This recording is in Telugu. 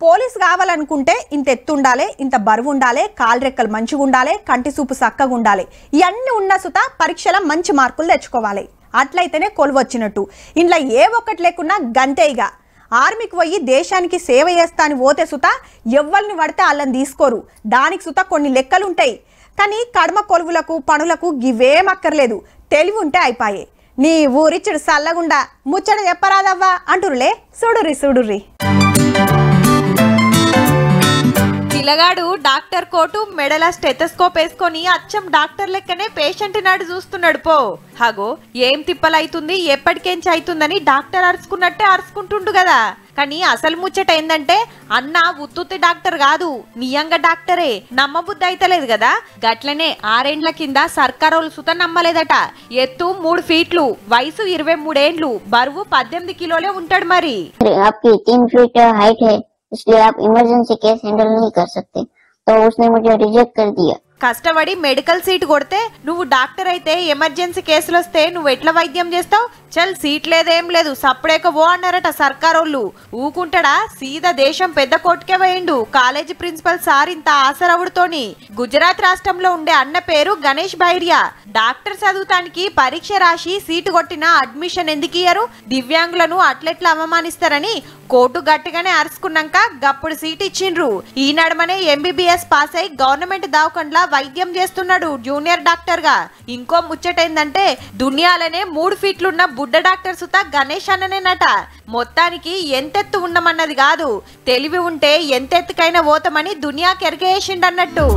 పోలీస్ కావాలనుకుంటే ఇంత ఎత్తు ఉండాలి, ఇంత బరువు ఉండాలి, కాలు రెక్కలు మంచిగా ఉండాలి, కంటి చూపు చక్కగా ఉండాలి. ఇవన్నీ ఉన్న సుత పరీక్షల మంచి మార్కులు తెచ్చుకోవాలి. అట్లయితేనే కొలువొచ్చినట్టు. ఇంట్లో ఏ ఒక్కటి లేకున్నా గంతేగా. ఆర్మీకి పోయి దేశానికి సేవ చేస్తా అని పోతే సుత ఎవ్వరిని పడితే వాళ్ళని తీసుకోరు. దానికి సుత కొన్ని లెక్కలుంటాయి. కానీ కడమ కొలువులకు పనులకు గివేమక్కర్లేదు. తెలివి ఉంటే అయిపాయే. నీ ఊరిచ్చుడు సల్లగుండా ముచ్చట చెప్పరాదవ్వా అంటురులే. చూడుర్రి. పిల్లగాడు డాక్టర్ కోటు మెడల స్టెథోస్కోప్ వేసుకొని అచ్చం డాక్టర్ లెక్కనే పేషెంట్ నాడు చూస్తున్నాడు. పో హగో ఏం తిప్పలైతుంది, ఎప్పటికేంచి అవుతుందని డాక్టర్ అరుచుకున్నట్టే అరుచుకుంటుండు కదా. కానీ అసలు ముచ్చట ఏందంటే అన్న ఉత్తుత్తి డాక్టర్ కాదు, నియంగా డాక్టరే. నమ్మబుద్ధి అయితలేదు కదా. గట్లనే 6 ఏండ్ల కింద సర్కారోళ్ళు సుత నమ్మలేదట. ఎత్తు 3 ఫీట్లు, వయసు 23 ఏండ్లు, బరువు 18 కిలోలే ఉంటాడు. మరి 3 फीट हाइट है, इसलिए आप इमरजेंसी केस हैंडल नहीं कर सकते, तो उसने मुझे रिजेक्ट कर दिया. కష్టపడి మెడికల్ సీట్ కొడితే నువ్వు డాక్టర్ అయితే ఎమర్జెన్సీ కేసులు వస్తే నువ్వు ఎట్లా వైద్యం చేస్తావు? చల్ సీట్ లేదేం లేదు, సప్పుడేక పో అన్నారట సర్కారోళ్ళు. ఊకుంటాడా? సీదా దేశం పెద్ద కోర్టుకే పోయిండు కాలేజీ ప్రిన్సిపల్ సార్ ఇంత ఆసరవుడుతోని. గుజరాత్ రాష్ట్రంలో ఉండే అన్న పేరు గణేష్ భైరియా. డాక్టర్ చదువుతానికి పరీక్ష రాసి సీటు కొట్టిన అడ్మిషన్ ఎందుకు ఇయ్యరు? దివ్యాంగులను అట్లెట్లా అవమానిస్తారని కోర్టు గట్టిగానే అరుచుకున్నాక గప్పుడు సీట్ ఇచ్చిండ్రు. ఈ నడమనే ఎంబీబీఎస్ పాస్ అయి గవర్నమెంట్ దవాఖానలో వైద్యం చేస్తున్నాడు జూనియర్ డాక్టర్ గా. ఇంకో ముచ్చటైందంటే దునియాలనే 3 ఫీట్లున్న బుడ్డ డాక్టర్ సుత గణేష్ అన్ననేనట. మొత్తానికి ఎంతెత్తు ఉండమన్నది కాదు, తెలివి ఉంటే ఎంతెత్తుకైనా పోతామని దునియాకి ఎరగేసిండన్నట్టు.